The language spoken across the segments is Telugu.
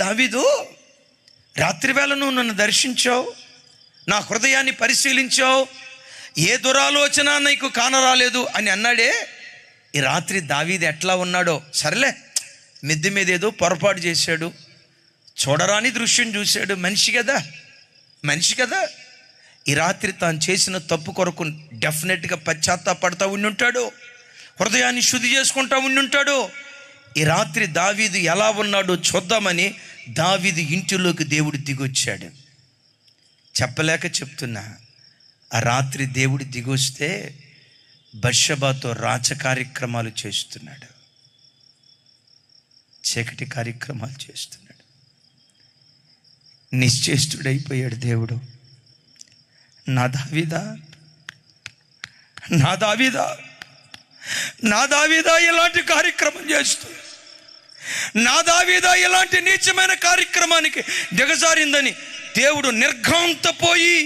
దావీదు, రాత్రి వేళ నువ్వు నన్ను దర్శించావు, నా హృదయాన్ని పరిశీలించావు, ఏ దురాలోచన నీకు కానరాలేదు అని అన్నాడే. ఈ రాత్రి దావీదు ఎట్లా ఉన్నాడో, సరేలే మిద్దె మీద ఏదో పొరపాటు చేశాడు, చూడరాని దృశ్యం చూశాడు, మనిషి కదా. ఈ రాత్రి తాను చేసిన తప్పు కొరకు డెఫినెట్గా పశ్చాత్తాపడతా ఉండుంటాడు, హృదయాన్ని శుద్ధి చేసుకుంటా ఉండుంటాడు. ఈ రాత్రి దావీదు ఎలా ఉన్నాడో చూద్దామని దావీదు ఇంటిలోకి దేవుడు దిగొచ్చాడు. చెప్పలేక చెప్తున్నా, ఆ రాత్రి దేవుడు దిగొస్తే బత్షెబాతో రాజ కార్యక్రమాలు చేస్తున్నాడు, చీకటి కార్యక్రమాలు చేస్తున్నాడు. నిశ్చేష్టుడైపోయాడు దేవుడు. నా దావీదా ఇలాంటి కార్యక్రమం చేస్తూ, నా దావీదా ఇలాంటి నీచమైన కార్యక్రమానికి దిగజారిందని దేవుడు నిర్ఘాంతపోయి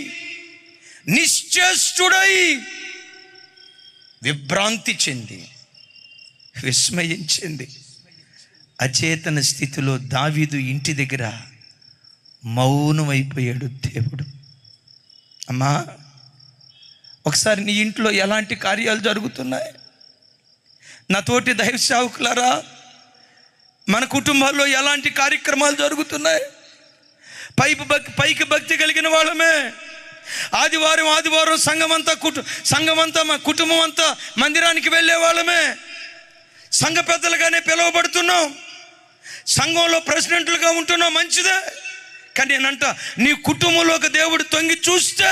నిశ్చేష్టుడై విభ్రాంతి చెంది విస్మయించింది. అచేతన స్థితిలో దావీదు ఇంటి దగ్గర మౌనమైపోయాడు దేవుడు. అమ్మా, ఒకసారి నీ ఇంట్లో ఎలాంటి కార్యాలు జరుగుతున్నాయి? నా తోటి దైవ సేవకులారా, మన కుటుంబాల్లో ఎలాంటి కార్యక్రమాలు జరుగుతున్నాయి? పైకి భక్తి కలిగిన వాళ్ళమే, ఆదివారం సంఘమంతా మా కుటుంబం అంతా మందిరానికి వెళ్ళే వాళ్ళమే, సంఘ పెద్దలుగానే పిలువబడుతున్నాం, సంఘంలో ప్రెసిడెంట్లుగా ఉంటున్నాం, మంచిదే. కానీ నేనంట, నీ కుటుంబంలోకి దేవుడు తొంగి చూస్తే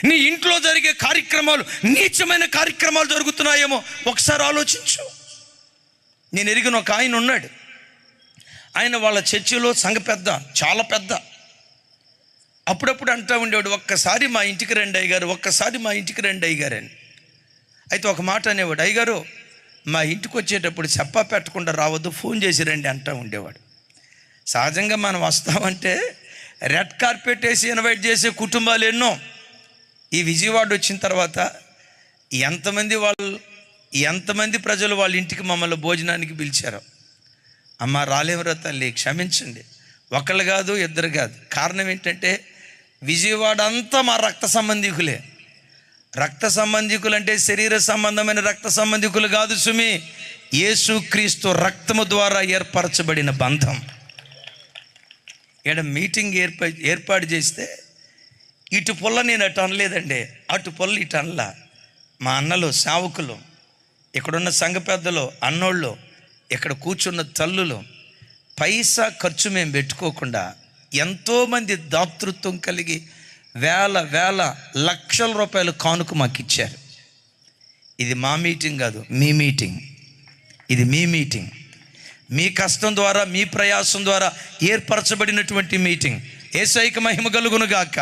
నీ ఇంట్లో జరిగే కార్యక్రమాలు నీచమైన కార్యక్రమాలు జరుగుతున్నాయేమో ఒకసారి ఆలోచించు. నేను ఎరిగిన ఒక ఆయన ఉన్నాడు. ఆయన వాళ్ళ చర్చిలో సంఘ పెద్ద, చాలా పెద్ద. అప్పుడప్పుడు అంటూ ఉండేవాడు, ఒక్కసారి మా ఇంటికి రండి అయ్యగారు, ఒక్కసారి మా ఇంటికి రండి అయ్యగారు అని. అయితే ఒక మాట అనేవాడు, అయ్యగారు మా ఇంటికి వచ్చేటప్పుడు చెప్పా పెట్టకుండా రావద్దు, ఫోన్ చేసి రండి అంటూ ఉండేవాడు. సహజంగా మనం వస్తామంటే రెడ్ కార్పెట్ వేసి ఇన్వైట్ చేసే కుటుంబాలు ఎన్నో. ఈ విజయవాడ వచ్చిన తర్వాత ఎంతమంది ప్రజలు వాళ్ళ ఇంటికి మమ్మల్ని భోజనానికి పిలిచారు. అమ్మ రాలేవరా తల్లి, క్షమించండి, ఒకళ్ళు కాదు ఇద్దరు కాదు. కారణం ఏంటంటే విజయవాడ అంతా మా రక్త సంబంధికులే. రక్త సంబంధికులు అంటే శరీర సంబంధమైన రక్త సంబంధికులు కాదు సుమి, యేసుక్రీస్తు రక్తము ద్వారా ఏర్పరచబడిన బంధం. ఇక్కడ మీటింగ్ ఏర్పాటు చేస్తే ఇటు పొల్ల నేను అటు అనలేదండి, అటు పొల్ల ఇటు అనలా. మా అన్నలు, సేవకులు, ఇక్కడున్న సంఘ పెద్దలు, అన్నోళ్ళు, ఇక్కడ కూర్చున్న తల్లులు, పైసా ఖర్చు మేము పెట్టుకోకుండా ఎంతోమంది దాతృత్వం కలిగి వేల లక్షల రూపాయలు కానుక మాకు ఇచ్చారు. ఇది మా మీటింగ్ కాదు, మీ మీటింగ్. ఇది మీ మీటింగ్, మీ కష్టం ద్వారా, మీ ప్రయాసం ద్వారా ఏర్పరచబడినటువంటి మీటింగ్. యేసయ్యకి మహిమ కలుగును గాక.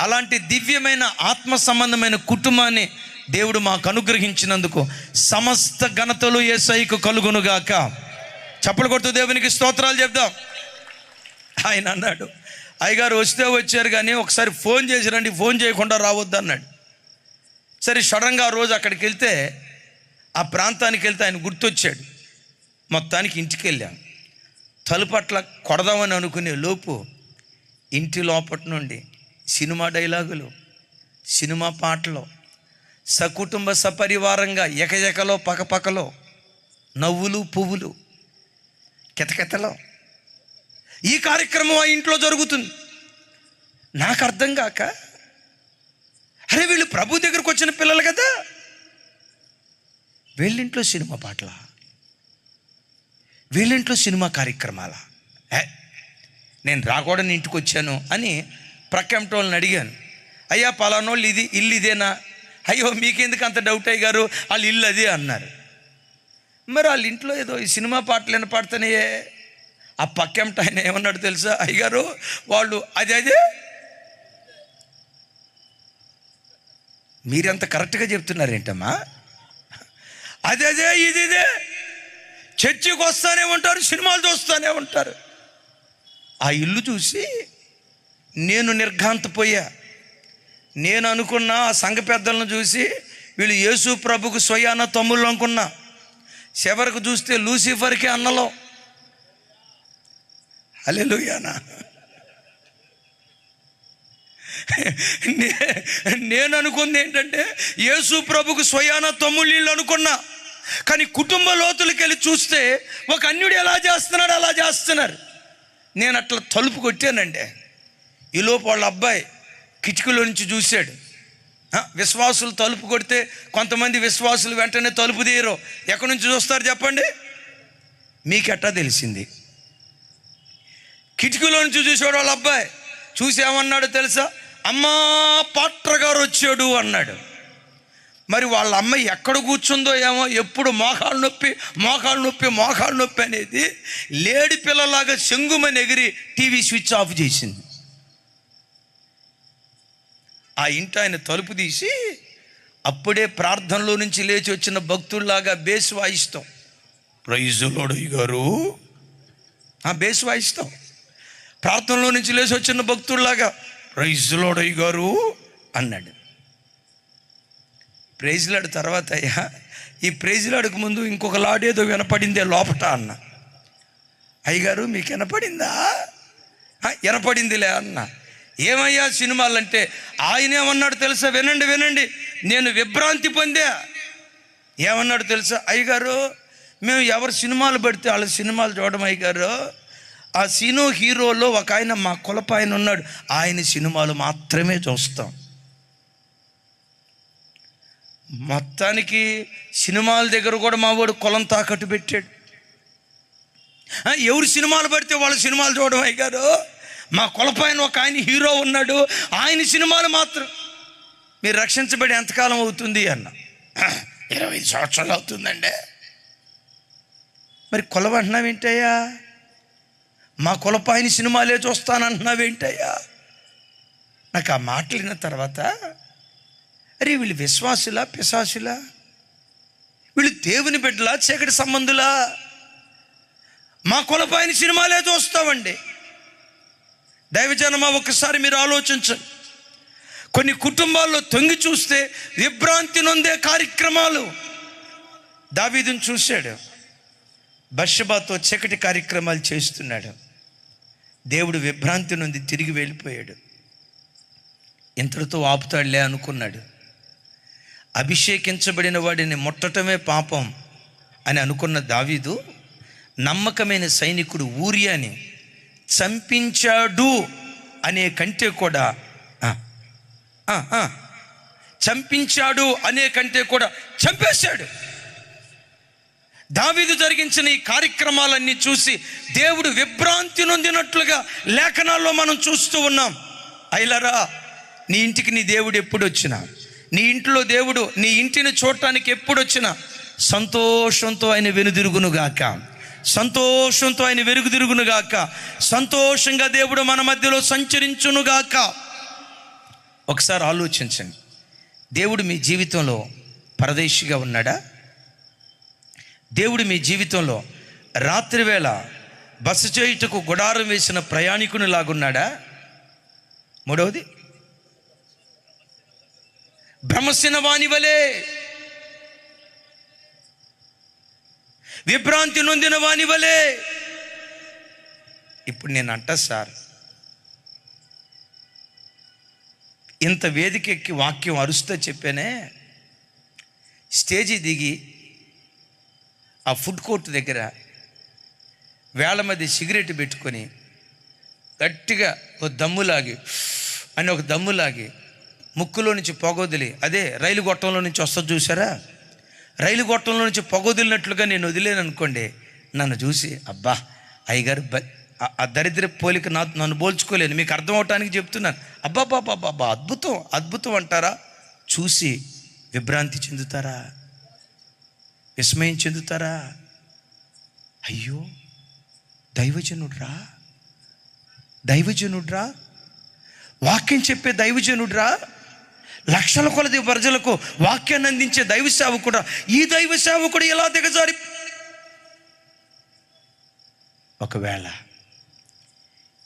అలాంటి దివ్యమైన ఆత్మ సంబంధమైన కుటుంబాన్ని దేవుడు మాకు అనుగ్రహించినందుకు సమస్త ఘనతలు యేసయ్యకు కలుగును గాక. చప్పలు కొడుతూ దేవునికి స్తోత్రాలు చెప్దాం. ఆయన అన్నాడు, అయ్యగారు వస్తే వచ్చారు కానీ ఒకసారి ఫోన్ చేసి రండి, ఫోన్ చేయకుండా రావద్దు అన్నాడు. సరే, సడన్గా ఆ రోజు అక్కడికి వెళ్తే, ఆ ప్రాంతానికి వెళ్తే ఆయన గుర్తొచ్చాడు. మొత్తానికి ఇంటికి వెళ్ళాం. తలుపట్ల కొడదామని అనుకునే లోపు ఇంటి లోపటి నుండి సినిమా డైలాగులు, సినిమా పాటలు, సకుటుంబ సపరివారంగా ఎకలో పకపకలో నవ్వులు పువ్వులు కితకితలో ఈ కార్యక్రమం ఆ ఇంట్లో జరుగుతుంది. నాకు అర్థం కాక, అరే వీళ్ళు ప్రభు దగ్గరకు వచ్చిన పిల్లలు కదా, వీళ్ళింట్లో సినిమా పాటలా, వీళ్ళింట్లో సినిమా కార్యక్రమాల? నేను రాకూడని ఇంటికి వచ్చాను అని ప్రక్కటి వాళ్ళని అడిగాను. అయ్యా పలానోళ్ళు ఇల్లు ఇదేనా? అయ్యో మీకెందుకు అంత డౌట్ అయ్యారు, వాళ్ళ ఇల్లు అదే అన్నారు. మరి వాళ్ళ ఇంట్లో ఏదో ఈ సినిమా పాటలు వినపడుతున్నాయే. ఆ పక్కెంట ఆయన ఏమన్నాడు తెలుసా? అయ్యగారు వాళ్ళు అదే మీరెంత కరెక్ట్గా చెప్తున్నారేంటమ్మా, అదే ఇదే చర్చికి వస్తూనే ఉంటారు, సినిమాలు చూస్తూనే ఉంటారు. ఆ ఇల్లు చూసి నేను నిర్ఘాంతపోయా. నేను అనుకున్నా ఆ సంఘ పెద్దలను చూసి వీళ్ళు యేసు ప్రభుకు స్వయాన తమ్ముళ్ళు అనుకున్నా. చివరికి చూస్తే లూసిఫర్కి అన్నలో. హల్లెలూయానా. నేను అనుకుంది ఏంటంటే యేసు ప్రభుకు స్వయాన తమ్ముళ్ళు అనుకున్నా, కానీ కుటుంబ లోతులకి వెళ్ళి చూస్తే ఒక అన్యుడు ఎలా చేస్తున్నాడు అలా చేస్తున్నారు. నేను అట్లా తలుపు కొట్టానండి. ఈలోపు వాళ్ళ అబ్బాయి కిటికీలో నుంచి చూశాడు. విశ్వాసులు తలుపు కొడితే కొంతమంది విశ్వాసులు వెంటనే తలుపు తీయరు. ఎక్కడి నుంచి చూస్తారు చెప్పండి? మీకెట్టా తెలిసింది? కిటికీలో నుంచి చూసాడు వాళ్ళ అబ్బాయి. చూసి ఏమన్నాడు తెలుసా? అమ్మా పాట్ర గారు వచ్చాడు అన్నాడు. మరి వాళ్ళ అమ్మ ఎక్కడ కూర్చుందో ఏమో, ఎప్పుడు మోకాలు నొప్పి అనేది లేడి పిల్లలాగా చెంగుమని ఎగిరి టీవీ స్విచ్ ఆఫ్ చేసింది. ఆ ఇంటి ఆయన తలుపు తీసి అప్పుడే ప్రార్థనలో నుంచి లేచి వచ్చిన భక్తుల్లాగా బేస్ వాయిస్తాం. ప్రైజ్ లార్డ్ గారు బేస్ వాయిస్తాం. ప్రార్థనలో నుంచి లేచి వచ్చిన భక్తుల్లాగా ప్రైజ్ లార్డ్ గారు అన్నాడు. ప్రైజ్ లార్డ్ తర్వాత అయ్యా ఈ ప్రైజ్ లార్డ్కి ముందు ఇంకొక లాడేదో వినపడిందే లోపట అన్న. అయ్యగారు మీకు వినపడిందా? వినపడిందిలే అన్న. ఏమయ్యా సినిమాలంటే ఆయన ఏమన్నాడు తెలుసా? వినండి, నేను విభ్రాంతి పొందా. ఏమన్నాడు తెలుసా? అయ్యగారు మేము ఎవరు సినిమాలు పడితే వాళ్ళ సినిమాలు చూడడం అయ్యగారు, ఆ సినిమా హీరోలో ఒక ఆయన మా కులప ఆయన ఉన్నాడు, ఆయన సినిమాలు మాత్రమే చూస్తాం. మొత్తానికి సినిమాల దగ్గర కూడా మా వాడు కులం తాకట్టు పెట్టాడు. ఎవరు సినిమాలు పడితే వాళ్ళ సినిమాలు చూడడం అయ్యగారు, మా కులపైన ఒక ఆయన హీరో ఉన్నాడు, ఆయన సినిమాలు మాత్రం. మీరు రక్షించబడి ఎంతకాలం అవుతుంది అన్న? 25 సంవత్సరాలు అవుతుందండి. మరి కులం అంటున్నావేంటయ్యా? మా కులపాయన సినిమాలే చూస్తానంటున్నావేంటయ్యా? నాకు ఆ మాటలు విన్న తర్వాత అరే వీళ్ళు విశ్వాసులా పిశాసులా? వీళ్ళు దేవుని బిడ్డలా చీకటి సంబంధులా? మా కులపాయన సినిమాలే చూస్తామండి. దైవజనమా ఒక్కసారి మీరు ఆలోచించండి. కొన్ని కుటుంబాల్లో తొంగి చూస్తే విభ్రాంతి నొందే కార్యక్రమాలు. దావీదును చూశాడు, బత్షెబాతో చీకటి కార్యక్రమాలు చేస్తున్నాడు. దేవుడు విభ్రాంతి నొంది తిరిగి వెళ్ళిపోయాడు. ఇంతటితో ఆపుతాడులే అనుకున్నాడు. అభిషేకించబడిన వాడిని ముట్టటమే పాపం అని అనుకున్న దావీదు నమ్మకమైన సైనికుడు ఊరియాని చంపించాడు అనే కంటే కూడా చంపేశాడు. దావీదు జరిగించిన ఈ కార్యక్రమాలన్నీ చూసి దేవుడు విభ్రాంతి నొందినట్లుగా లేఖనాల్లో మనం చూస్తూ ఉన్నాం. అయిలరా, నీ ఇంటికి నీ దేవుడు ఎప్పుడు వచ్చినా, నీ ఇంట్లో దేవుడు నీ ఇంటిని చూడటానికి ఎప్పుడు వచ్చినా సంతోషంతో ఆయన వెనుదిరుగునుగాక, సంతోషంతో ఆయన వెరుగుదిరుగునుగాక, సంతోషంగా దేవుడు మన మధ్యలో సంచరించునుగాక. ఒకసారి ఆలోచించండి. దేవుడు మీ జీవితంలో పరదేశిగా ఉన్నాడా? దేవుడు మీ జీవితంలో రాత్రివేళ బస చేయుటకు గుడారం వేసిన ప్రయాణికుని లాగున్నాడా? మూడవది, భ్రమసిన వాని వలే, విభ్రాంతి నొందిన వాని వలే. ఇప్పుడు నేను అంటా సార్, ఇంత వేదిక ఎక్కి వాక్యం అరుస్తూ చెప్పానే, స్టేజీ దిగి ఆ ఫుడ్ కోర్ట్ దగ్గర వేళ మధ్య సిగరెట్ పెట్టుకొని గట్టిగా ఒక దమ్ములాగి ముక్కులో నుంచి పొగొదిలి, అదే రైలు గొట్టంలో నుంచి వస్తుంది చూసారా, రైలు గొట్టంలో నుంచి పొగొదిలినట్లుగా నేను వదిలేను అనుకోండి, నన్ను చూసి అబ్బా అయ్యగారు ఆ దరిద్ర పోలిక నన్ను పోల్చుకోలేను, మీకు అర్థం అవటానికి చెప్తున్నాను, అబ్బాబ్బాబ్బాబ్బా అద్భుతం అంటారా? చూసి విభ్రాంతి చెందుతారా? విస్మయం చెందుతారా? అయ్యో దైవజనుడ్రా, వాక్యం చెప్పే దైవజనుడ్రా, లక్షల కొలది ప్రజలకు వాక్యాన్ని అందించే దైవ సేవకుడా, ఈ దైవ సేవకుడు ఎలా దిగజారి. ఒకవేళ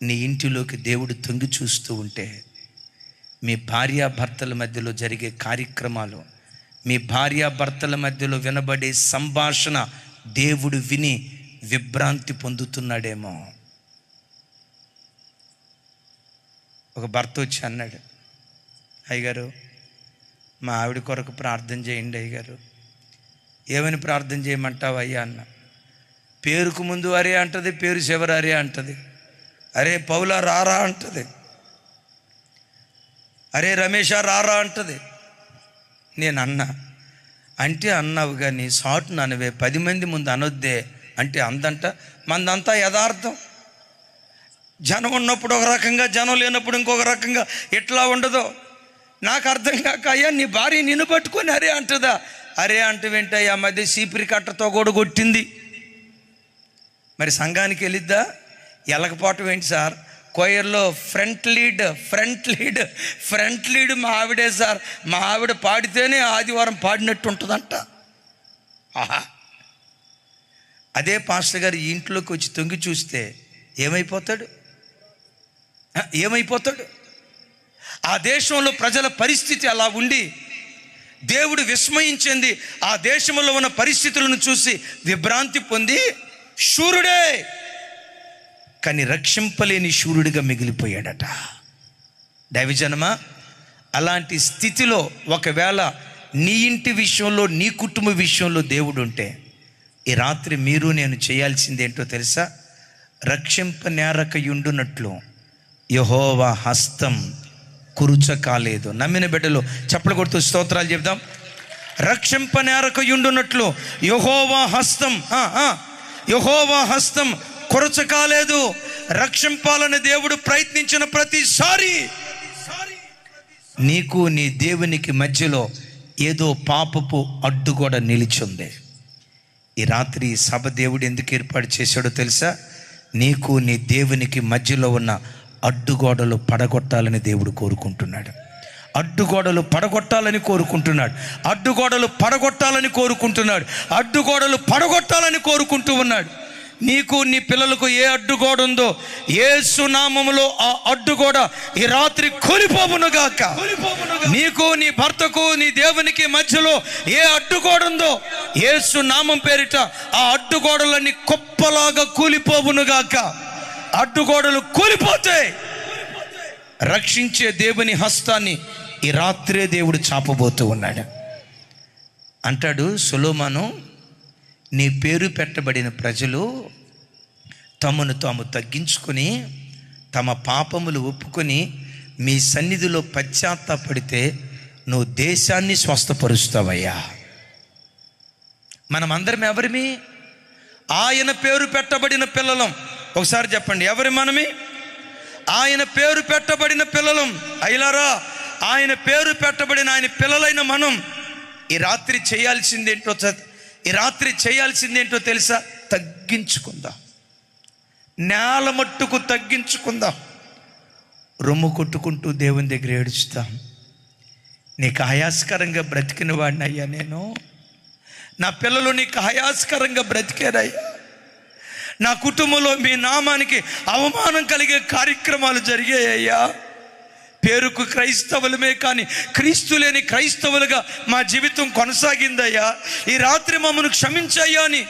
నీ ఇంటిలోకి దేవుడు తొంగి చూస్తూ ఉంటే, మీ భార్యాభర్తల మధ్యలో జరిగే కార్యక్రమాలు, మీ భార్యాభర్తల మధ్యలో వినబడే సంభాషణ దేవుడు విని విభ్రాంతి పొందుతున్నాడేమో. ఒక భర్త వచ్చి అన్నాడు, అయ్యగారు మా ఆవిడ కొరకు ప్రార్థన చేయండి అయ్యగారు. ఏమని ప్రార్థన చేయమంటావు అయ్యా అన్న. పేరుకు ముందు అరే అంటది, పేరు చివర అరే అంటది. అరే పౌలా రారా అంటది, అరే రమేషా రారా అంటది. నేను అన్నా, అంటే అన్నావు కానీ సాటు ననవే 10 మంది ముందు అనొద్దే అంటే అందంట. మందంతా యథార్థం. జనం ఉన్నప్పుడు ఒక రకంగా, జనం లేనప్పుడు ఇంకొక రకంగా. ఎట్లా ఉండదో నాకు అర్థం కాక, అయ్యా నీ భార్య నిన్ను పట్టుకొని అరే అంటదా? అరే అంటవేంటయ్యా, మధ్య సీపిరి కట్టతో కూడా కొట్టింది. మరి సంఘానికి వెళ్ళిద్దా? ఎలకపోవటం ఏంటి సార్? కొయర్లో ఫ్రంట్ లీడ్ మా ఆవిడే సార్. మా ఆవిడ పాడితేనే ఆదివారం పాడినట్టు ఉంటుందంట. ఆహా, అదే పాస్టర్ గారు ఇంట్లోకి వచ్చి తొంగి చూస్తే ఏమైపోతాడు? ఆ దేశంలో ప్రజల పరిస్థితి అలా ఉండి దేవుడు విస్మయించింది. ఆ దేశంలో ఉన్న పరిస్థితులను చూసి విభ్రాంతి పొంది శూరుడే కానీ రక్షింపలేని శూరుడిగా మిగిలిపోయాడట. దైవజనమా, అలాంటి స్థితిలో ఒకవేళ నీ ఇంటి విషయంలో, నీ కుటుంబ విషయంలో దేవుడు ఉంటే, ఈ రాత్రి మీరు నేను చేయాల్సింది ఏంటో తెలుసా? రక్షింపనేరకయుండునట్లు యెహోవా హస్తం కురుచ కాలేదు. నమ్మిన బిడ్డలు చప్పలు కొడుతూ స్తోత్రాలు చెప్దాం. రక్షింపనేరకయుండునట్లు యెహోవా హస్తం కొరచ కాలేదు. రక్షింపాలని దేవుడు ప్రయత్నించిన ప్రతిసారి నీకు నీ దేవునికి మధ్యలో ఏదో పాపపు అడ్డుగోడ నిలిచింది. ఈ రాత్రి సభ దేవుడు ఎందుకు ఏర్పాటు చేశాడో తెలుసా? నీకు నీ దేవునికి మధ్యలో ఉన్న అడ్డుగోడలు పడగొట్టాలని దేవుడు కోరుకుంటున్నాడు. అడ్డుగోడలు పడగొట్టాలని కోరుకుంటూ ఉన్నాడు. నీకు నీ పిల్లలకు ఏ అడ్డుగోడ ఉందో యేసు నామములో ఆ అడ్డుగోడ ఈ రాత్రి కూలిపోవునుగాక. నీకు నీ భర్తకు నీ దేవునికి మధ్యలో ఏ అడ్డుగోడ ఉందో యేసు నామం పేరిట ఆ అడ్డుగోడలన్నీ కుప్పలాగా కూలిపోవునుగాక. అడ్డుగోడలు కూలిపోతే రక్షించే దేవుని హస్తాన్ని ఈ రాత్రే దేవుడు చాపబోతూ ఉన్నాడు. అంటాడు సొలొమోను, నీ పేరు పెట్టబడిన ప్రజలు తమను తాము తగ్గించుకొని తమ పాపములు ఒప్పుకొని మీ సన్నిధిలో పశ్చాత్తాపడితే నువ్వు దేశాన్ని స్వస్థపరుస్తావయ్యా. మనమందరం ఎవరిమి? ఆయన పేరు పెట్టబడిన పిల్లలం. ఒకసారి చెప్పండి, ఎవరి మనమి? ఆయన పేరు పెట్టబడిన పిల్లలం. అయ్యలారా, ఆయన పేరు పెట్టబడిన ఆయన పిల్లలైన మనం ఈ రాత్రి చేయాల్సిందేంటో తెలుసా? తగ్గించుకుందాం. నేల మట్టుకు తగ్గించుకుందాం. రొమ్ము కొట్టుకుంటూ దేవుని దగ్గర ఏడుస్తాం. నీకు ఆయాస్కరంగా బ్రతికిన వాడిని అయ్యా నేను. నా పిల్లలు నీకు ఆయాస్కరంగా బ్రతికారయ్యా. నా కుటుంబంలో మీ నామానికి అవమానం కలిగే కార్యక్రమాలు జరిగాయ్యా. పేరుకు క్రైస్తవులమే కానీ క్రీస్తు లేని క్రైస్తవులుగా మా జీవితం కొనసాగిందయ్యా. ఈ రాత్రి మమ్మల్ని క్షమించయ్యా అని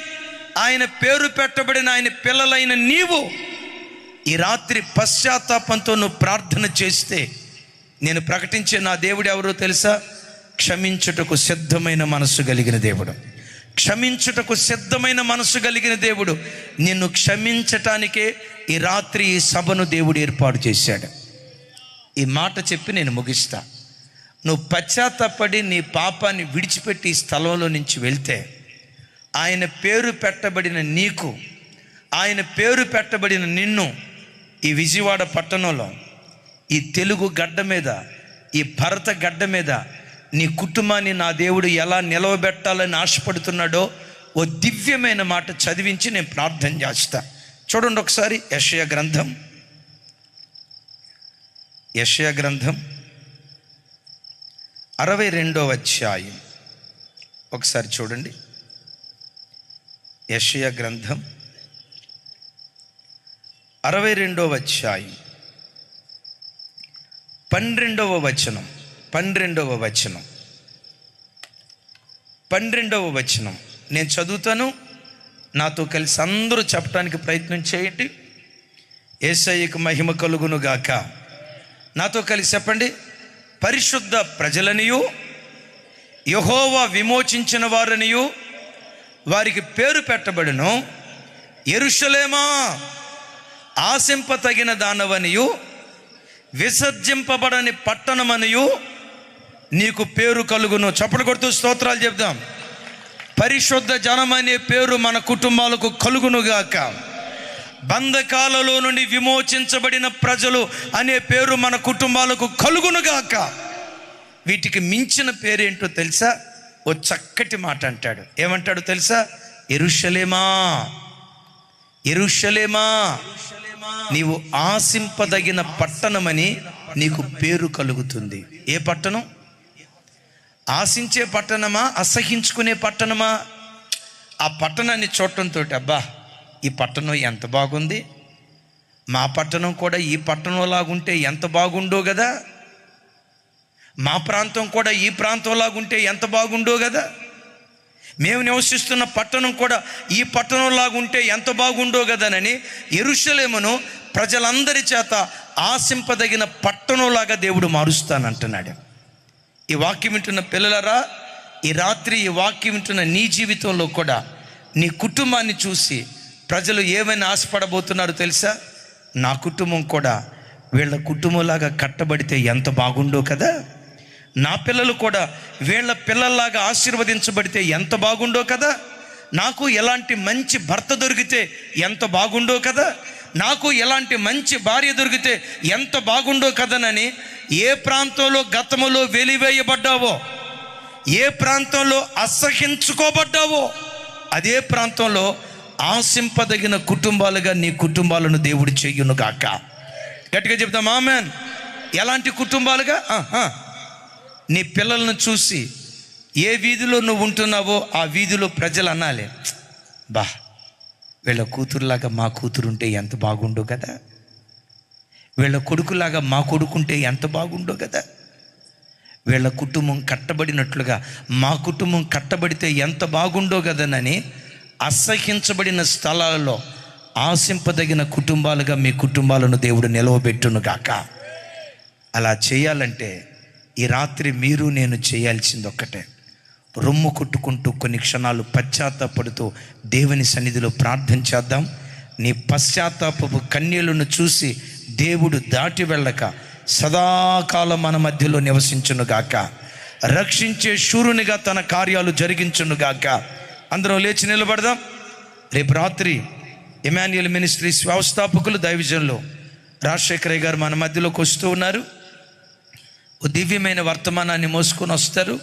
ఆయన పేరు పెట్టబడిన ఆయన పిల్లలైన నీవు ఈ రాత్రి పశ్చాత్తాపంతో నువ్వు ప్రార్థన చేస్తే, నేను ప్రకటించే నా దేవుడు ఎవరో తెలుసా? క్షమించుటకు సిద్ధమైన మనసు కలిగిన దేవుడు. నిన్ను క్షమించటానికే ఈ రాత్రి ఈ సభను దేవుడు ఏర్పాటు చేశాడు. ఈ మాట చెప్పి నేను ముగిస్తా. నువ్వు పశ్చాత్తాపడి నీ పాపాన్ని విడిచిపెట్టి ఈ స్థలంలో నుంచి వెళ్తే, ఆయన పేరు పెట్టబడిన నీకు, ఆయన పేరు పెట్టబడిన నిన్ను ఈ విజయవాడ పట్టణంలో, ఈ తెలుగు గడ్డ మీద, ఈ భరత గడ్డ మీద నీ కుటుంబాన్ని నా దేవుడు ఎలా నిలవబెట్టాలని ఆశపడుతున్నాడో ఓ దివ్యమైన మాట చదివించి నేను ప్రార్థన చేస్తా. చూడండి ఒకసారి యెషయా గ్రంథం 62వ అధ్యాయం ఒకసారి చూడండి. యెషయా గ్రంథం 62వ అధ్యాయం 12వ వచనం నేను చదువుతాను. నాతో కలిసి అందరూ చెప్పడానికి ప్రయత్నం చేయండి. యేసయ్యకు మహిమ కలుగును గాక. నాతో కలిసి చెప్పండి. పరిశుద్ధ ప్రజలనియు యెహోవా విమోచించిన వారనియు వారికి పేరు పెట్టబడును. యెరూషలేమా ఆశింపతగిన దానవనియు విసర్జింపబడని పట్టణమనియు నీకు పేరు కలుగును. చప్పట్లు కొడుతూ స్తోత్రాలు చెప్దాం. పరిశుద్ధ జనమనే పేరు మన కుటుంబాలకు కలుగునుగాక. బంధకాలలో నుండి విమోచించబడిన ప్రజలు అనే పేరు మన కుటుంబాలకు కలుగునుగాక. వీటికి మించిన పేరేంటో తెలుసా? ఓ చక్కటి మాట అంటాడు. ఏమంటాడు తెలుసా? యెరూషలేమా, యెరూషలేమా, నీవు ఆశింపదగిన పట్టణమని నీకు పేరు కలుగుతుంది. ఏ పట్టణం? ఆశించే పట్టణమా, అసహించుకునే పట్టణమా? ఆ పట్టణాన్ని చూడటంతో అబ్బా ఈ పట్టణం ఎంత బాగుంది, మా పట్టణం కూడా ఈ పట్టణంలాగుంటే ఎంత బాగుండో కదా, మా ప్రాంతం కూడా ఈ ప్రాంతంలాగుంటే ఎంత బాగుండో కదా, మేము నివసిస్తున్న పట్టణం కూడా ఈ పట్టణంలాగుంటే ఎంత బాగుండో కదనని యెరూషలేమును ప్రజలందరి చేత ఆశింపదగిన పట్టణంలాగా దేవుడు మారుస్తానంటున్నాడు. ఈ వాక్యం వింటున్న పిల్లలరా, ఈ రాత్రి ఈ వాక్యం వింటున్న నీ జీవితంలో కూడా నీ కుటుంబాన్ని చూసి ప్రజలు ఏమైనా ఆశపడబోతున్నారో తెలుసా? నా కుటుంబం కూడా వీళ్ళ కుటుంబంలాగా కట్టబడితే ఎంత బాగుండో కదా, నా పిల్లలు కూడా వీళ్ళ పిల్లల్లాగా ఆశీర్వదించబడితే ఎంత బాగుండో కదా, నాకు ఎలాంటి మంచి భర్త దొరికితే ఎంత బాగుండో కదా, నాకు ఎలాంటి మంచి భార్య దొరికితే ఎంత బాగుండో కదనని ఏ ప్రాంతంలో గతములో వెలివేయబడ్డావో, ఏ ప్రాంతంలో అసహించుకోబడ్డావో అదే ప్రాంతంలో ఆశింపదగిన కుటుంబాలుగా నీ కుటుంబాలను దేవుడు చెయ్యును గాక. గట్టిగా చెప్తాం ఆమేన్. ఎలాంటి కుటుంబాలుగా? నీ పిల్లలను చూసి ఏ వీధిలో నువ్వు ఉంటున్నావో ఆ వీధిలో ప్రజలు అనాలి, బా వీళ్ళ కూతురులాగా మా కూతురుంటే ఎంత బాగుండో కదా, వీళ్ళ కొడుకులాగా మా కొడుకుంటే ఎంత బాగుండో కదా, వీళ్ళ కుటుంబం కట్టబడినట్లుగా మా కుటుంబం కట్టబడితే ఎంత బాగుండో కదనని అసహించబడిన స్థలాలలో ఆశింపదగిన కుటుంబాలుగా మీ కుటుంబాలను దేవుడు నిలవబెట్టును గాక. అలా చేయాలంటే ఈ రాత్రి మీరు నేను చేయాల్సింది ఒక్కటే, రొమ్ము కొట్టుకుంటూ కొన్ని క్షణాలు పశ్చాత్తాపడుతూ దేవుని సన్నిధిలో ప్రార్థన చేద్దాం. నీ పశ్చాత్తాపపు కన్యలను చూసి దేవుడు దాటి వెళ్ళక సదాకాలం మన మధ్యలో నివసించునుగాక. రక్షించే శూరునిగా తన కార్యాలు జరిగించునుగాక. అందరం లేచి నిలబడదాం. రేపు రాత్రి ఇమాన్యుయల్ మినిస్ట్రీస్ వ్యవస్థాపకులు దైవజనులు రాజశేఖరయ్య గారు మన మధ్యలోకి వస్తూ ఉన్నారు. ఓ దివ్యమైన వర్తమానాన్ని మోసుకొని వస్తారు.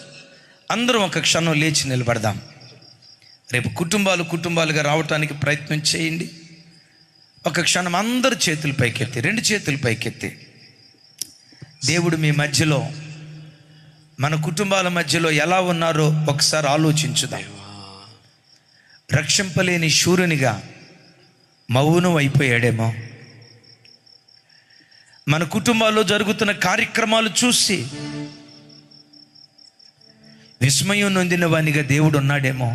అందరం ఒక క్షణం లేచి నిలబడదాం. రేపు కుటుంబాలుగా రావటానికి ప్రయత్నం చేయండి. ఒక క్షణం అందరు చేతులు పైకెత్తి, 2 చేతులు పైకెత్తి, దేవుడు మీ మధ్యలో మన కుటుంబాల మధ్యలో ఎలా ఉన్నారో ఒకసారి ఆలోచించుదాం. రక్షింపలేని శూరునిగా మౌనం అయిపోయాడేమో, మన కుటుంబాల్లో జరుగుతున్న కార్యక్రమాలు చూసి విస్మయం నొందిన వానిగా దేవుడు ఉన్నాడేమో,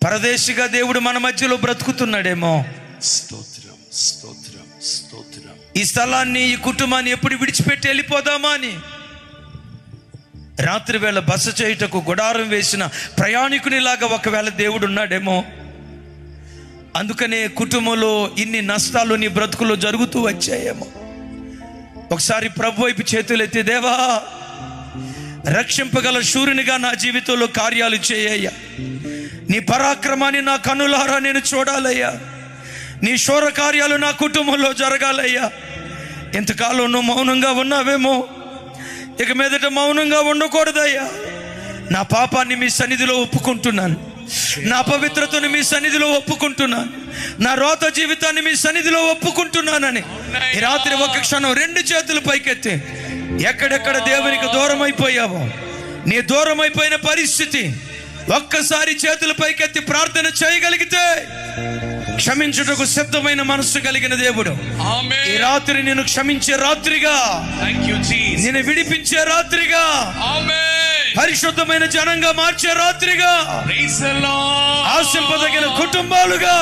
పరదేశిగా దేవుడు మన మధ్యలో బ్రతుకుతున్నాడేమో. స్తోత్రం స్తోత్రం స్తోత్రం. ఈ స్థలాన్ని, ఈ కుటుంబాన్ని ఎప్పుడు విడిచిపెట్టి వెళ్ళిపోదామా అని రాత్రి వేళ బస చేయుటకు గుడారం వేసిన ప్రయాణికునిలాగా ఒకవేళ దేవుడు ఉన్నాడేమో. అందుకనే కుటుంబంలో ఇన్ని నష్టాలు నీ బ్రతుకులో జరుగుతూ వచ్చాయేమో. ఒకసారి ప్రభు వైపు చేతులెత్తి, దేవా రక్షింపగల శూరునిగా నా జీవితంలో కార్యాలు చేయయ్యా, నీ పరాక్రమాన్ని నా కన్నులారా నేను చూడాలయ్యా, నీ శూర కార్యాలు నా కుటుంబంలో జరగాలయ్యా. ఎంతకాలం నువ్వు మౌనంగా ఉన్నావేమో, ఇక మీదట మౌనంగా ఉండకూడదయ్యా. నా పాపాన్ని మీ సన్నిధిలో ఒప్పుకుంటున్నాను, నా అపవిత్రతను మీ సన్నిధిలో ఒప్పుకుంటున్నాను, నా రోత జీవితాన్ని మీ సన్నిధిలో ఒప్పుకుంటున్నానని ఈ రాత్రి ఒక క్షణం 2 చేతులు పైకెత్తి, ఎక్కడెక్కడ దేవునికి దూరం అయిపోయావో, నీ దూరం అయిపోయిన పరిస్థితి ఒక్కసారి చేతులు పైకెత్తి ప్రార్థన చేయగలిగితే క్షమించుటకు సిద్ధమైన మనస్సు కలిగిన దేవుడు ఈ రాత్రి నేను క్షమించే రాత్రిగా, నేను విడిపించే రాత్రిగా, పరిశుద్ధమైన జనంగా మార్చే రాత్రిగా, ఆశింపదగిన కుటుంబాలుగా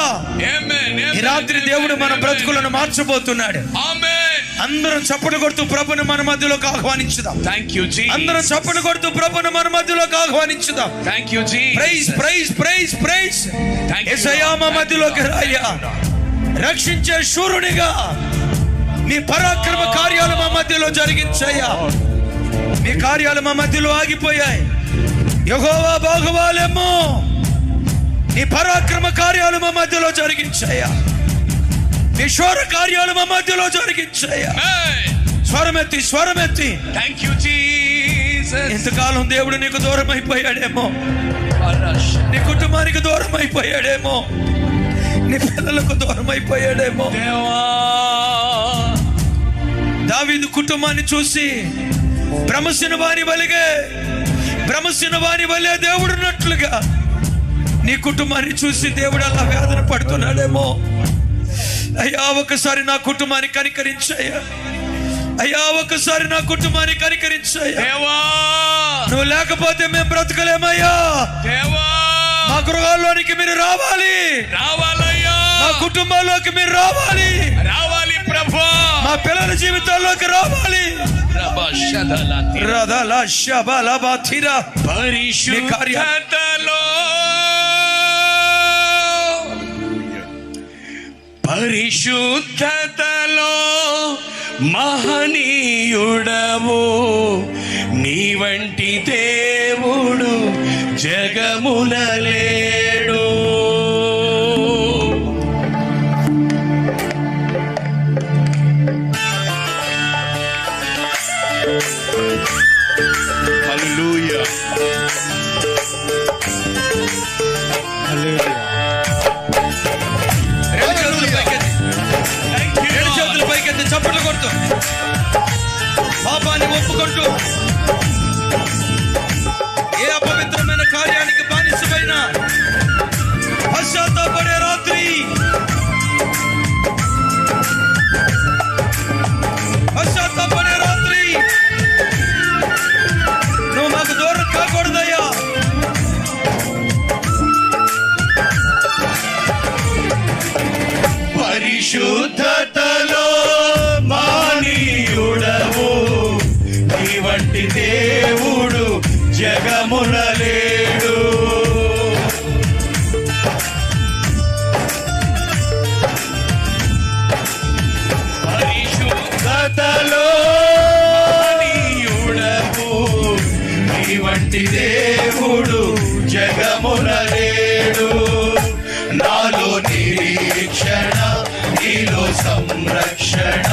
ఈ రాత్రి దేవుడు మన బ్రతుకులను మార్చబోతున్నాడు. అందరం చప్పట్లు కొడుతూ ప్రభుని మన మధ్యలోకి ఆహ్వానించుదాం. Thank you, Jesus. అందరం చప్పట్లు కొడుతూ ప్రభుని మన మధ్యలోకి ఆహ్వానించుదాం. Thank you, Jesus. Praise praise praise praise. యేసయ్యా మా మధ్యలోకి రాయ్యా. రక్షించే శూరునిగా నీ పరాక్రమ కార్యాలు మా మధ్యలో జరిగించయ్యా. నీ కార్యాలు మా మధ్యలో ఆగిపోయాయి. యెహోవా బాహువాలేమో నీ పరాక్రమ కార్యాలు మా మధ్యలో జరిగించయ్యా. నీ శూర కార్యాలు మా మధ్యలో జరిగించయ్యా. స్వరమెత్తి స్వరమెత్తి. Thank you, Jesus. ఇంతకాలం దేవుడు నీకు దూరం అయిపోయాడేమో, నీ కుటుంబానికి దూరం అయిపోయాడేమో, నీ పిల్లలకు దూరం అయిపోయాడేమో. దావీదు కుటుంబాన్ని చూసి భ్రమసిన వాని వలె దేవుడున్నట్లుగా నీ కుటుంబాన్ని చూసి దేవుడు అలా వేదన పడుతున్నాడేమో. అయ్యా ఒకసారి నా కుటుంబాన్ని కనికరించయ్యా. అయ్యా ఒకసారి నా కుటుంబాన్ని కనికరించయ్యా. నువ్వు లేకపోతే మేము బ్రతకలేమయ్యా. మా గృహాల్లోనికి మీరు రావాలయ్యా. మా కుటుంబాల్లోకి మీరు రావాలి ప్రభా. మా పిల్లల జీవితాల్లోకి రావాలి. పరిశుద్ధతలో మహనీయుడవు, నీ వంటి దేవుడు జగమున లేడు. హల్లెలూయా. హల్లెలూయా. చప్పట్లు కొడుతూ పాపాన్ని ఒప్పుకుంటూ ఏ అపవిత్రమైన కార్యానికి బానిసమైన పశ్చాత్తాపడే రాత్రి, పశ్చాత్తాపడే రాత్రి నువ్వు మాకు దూరం కాకూడదయ్యా. పరిశుద్ధతలో మానీయుడవు, నీ వంటి దేవుడు జగమున లేడు. పరిశుద్ధతలో మానీయుడవు, నీ వంటి దేవుడు జగమున లేడు. నాలో నిరీక్షణ, నీలో సంరక్షణ,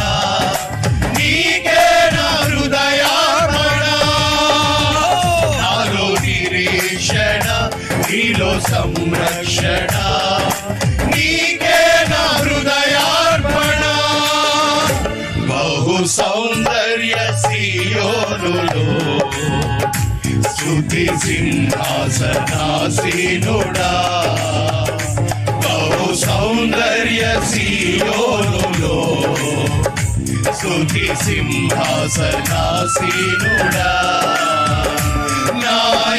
నీకే నా హృదయార్పణ. నాలో నిరీక్షణ, నీలో సంరక్షణ, నీకే నా హృదయార్పణ. బహు సౌందర్య సీయోనులో స్తుతి సింహాసనాసీనుడా. బహు సౌందర్య సీయోనులో స్తుతి సింహాసనాసీనుడా. నా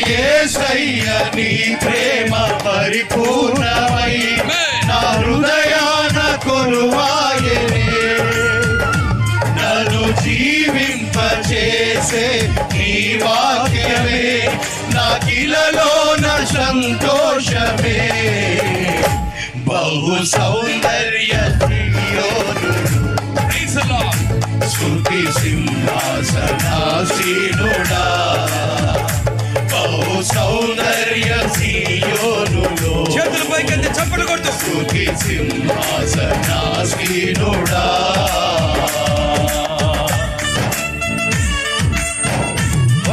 యేసయ్య నీ ప్రేమ పరిపూర్ణమై నా హృదయాన కొలువాయెనే. నన్ను జీవింపచేసే నీ వాక్యమే నాకిలలోన సంతోషమే. బహు సౌందర్య స్తుతి సింహాసనాసీనుడా. బహు సౌందర్య సీయోనులో చేతులు పైకెత్తి చప్పట్లు కొడుతూ స్తుతి సింహాసనాసీనుడా.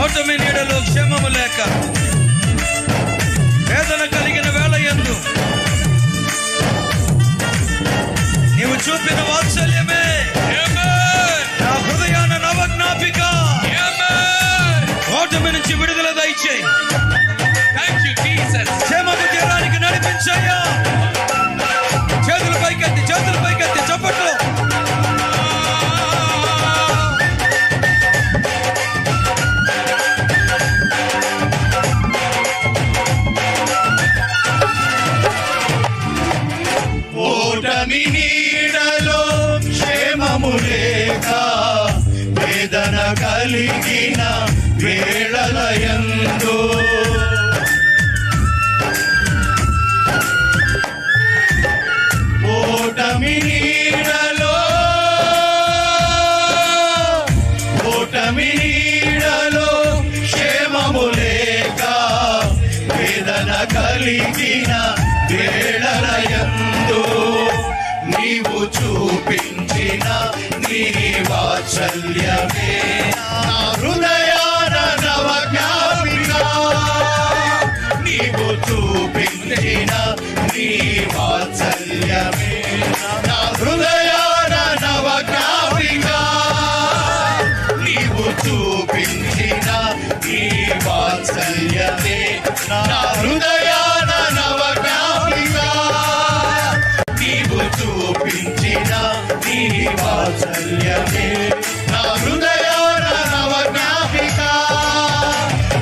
ఓటమి నీడలో క్షేమము లేక వేదన కలిగిన వేళ యందు నీవు చూపిన వాత్సల్యమే నా హృదయాన నవజ్ఞాపిక. ఓటమి నుంచి విడుదల దయచేయి. క్షేమపు తీరానికి నడిపించయ్యా. చేతులు పైకెత్తి చప్పట్లు. ఓటమి నీడలో క్షేమము లేక కలిగిన వేళలయందు ఓటమి నీడలో క్షేమము లేక వేదన కలిగిన వేళలయందు నీవు చూపించిన నీ వాత్సల్యమే నా హృదయాన నవజ్ఞాపిక నీవు చూపించిన నీ వాత్సల్యమే నా హృదయాన నవజ్ఞాపిక నీవు చూపించిన నీ వాత్సల్యమే నా హృదయాన నవజ్ఞాపిక నీవు చూపించిన నీ వాత్సల్యమే నా హృదయాన నవజ్ఞాపిక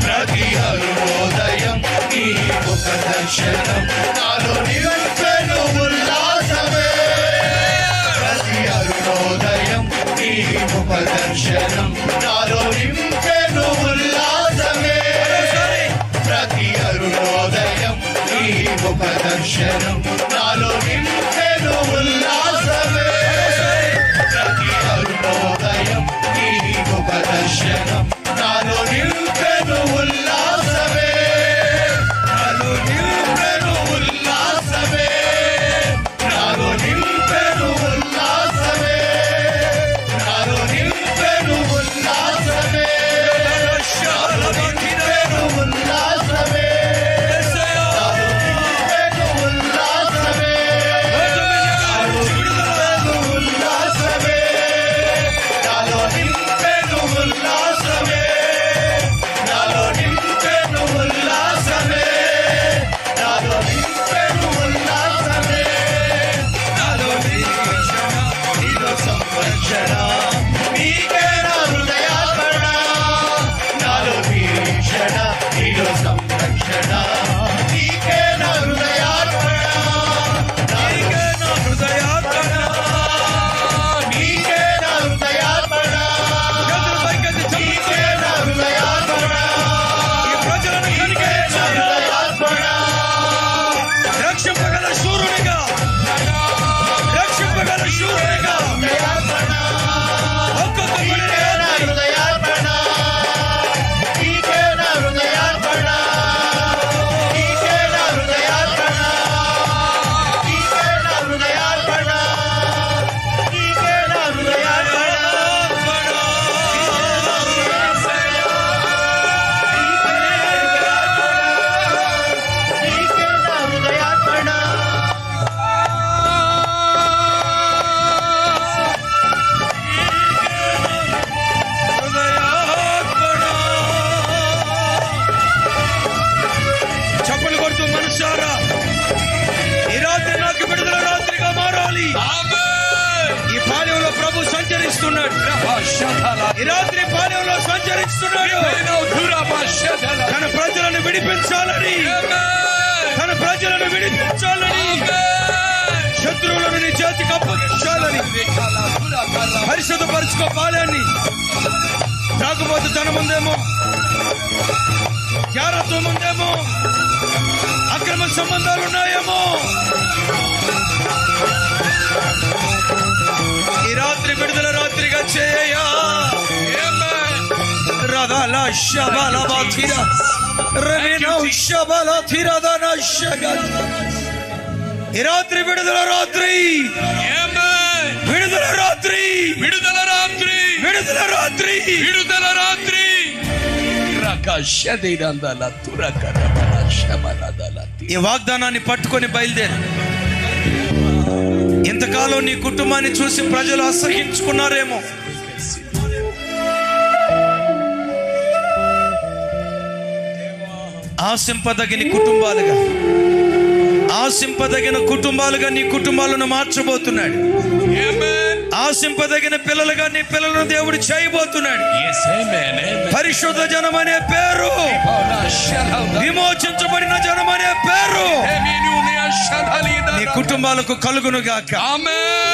ప్రతి అరుణోదయం నీ ముఖ దర్శనం నాలో నిరంతరం ఉల్లాసమే ప్రతి అరుణోదయం నీ ముఖ దర్శనం నాలో నింపెను ఉల్లాసమే ప్రతి అరుణోదయం నీ ముఖ దర్శనం నాలో నింపెను ఉల్లాసమే ప్రతి అరుణోదయం నీ ముఖ దర్శనం నాలో నింపెను ఉల్లాసమే నాలో నింపెను ఉల్లాసమే నాలో నింపెను ఉల్లాసమే నాలో నింపెను ఉల్లాసమే నాలో నింపెను ఉల్లాసమే నాలో నింపెను ఉల్లాసమే నాలో నింపెను ఉల్లాసమే నాలో నింపెను ఉల్లాసమే నాలో నింపెను ఉల్లాసమే నాలో నింపెను ఉల్లాసమే నాలో నిరీక్షణ నీలో సంరక్షణ నీకే నా హృదయార్పణ నాలో నిరీక్షణ నీలో సంరక్షణ నీకే నా హృదయార్పణ నీకే నా హృదయార్పణ నీకే నా హృదయార్పణ నీకే నా హృదయార్పణ ఈ ప్రజలను నీకే నా హృదయార్పణ రక్షింపగల శూరునిగా రక్షింపగల శూరునిగా ఒక్కొక్క నీకే నా హృదయార్పణ నీకే నా హృదయార్పణ నీకే నా హృదయార్పణ నీకే నా హృదయార్పణ నీకే నా హృదయార్పణ నీకే నా హృదయార్పణ చప్పలు కొడుతూ మనుషారా ఈ రాత్రి నాకు విడుదల రాత్రిగా మారాలి. ఈ పాలెంలో ప్రభు సంచరిస్తున్నాడు. ఈ రాత్రి పాలెంలో సంచరిస్తున్నాడు. తన ప్రజలను విడిపించాలని తన ప్రజలను విడిపించాలని శత్రువులను నీ చేతికి అప్పగించాలని పరిశుద్ధపరచుకో పాలెన్ని. తాగుబోతు తన ముందేమో జాగ్రత్త ముందేమో అక్రమ సంబంధాలు ఉన్నాయేమో. ఈ రాత్రి విడుదల రాత్రిగా చేయయా. రదాల శబాల బాతిర రమేనా శబాల తిరదన శగా. ఈ రాత్రి విడుదల రాత్రి విడుదల రాత్రి విడుదల రాత్రి విడుదల రాత్రి విడుదల రాత్రి ఈ వాగ్దానాన్ని పట్టుకొని బయలుదేరు. ఇంతకాలం నీ కుటుంబాన్ని చూసి ప్రజలు అసహించుకున్నారేమో. ఆశింపదగిన కుటుంబాలుగా ఆశింపదగిన కుటుంబాలుగా నీ కుటుంబాలను మార్చబోతున్నాడు. ఆశింపదగిన పిల్లలుగా నీ పిల్లలను దేవుడు చేయబోతున్నాడు. పరిశుద్ధ జనం అనే పేరు, విమోచించబడిన జనం అనే పేరు నీ కుటుంబాలకు కలుగును గాక. ఆమేన్.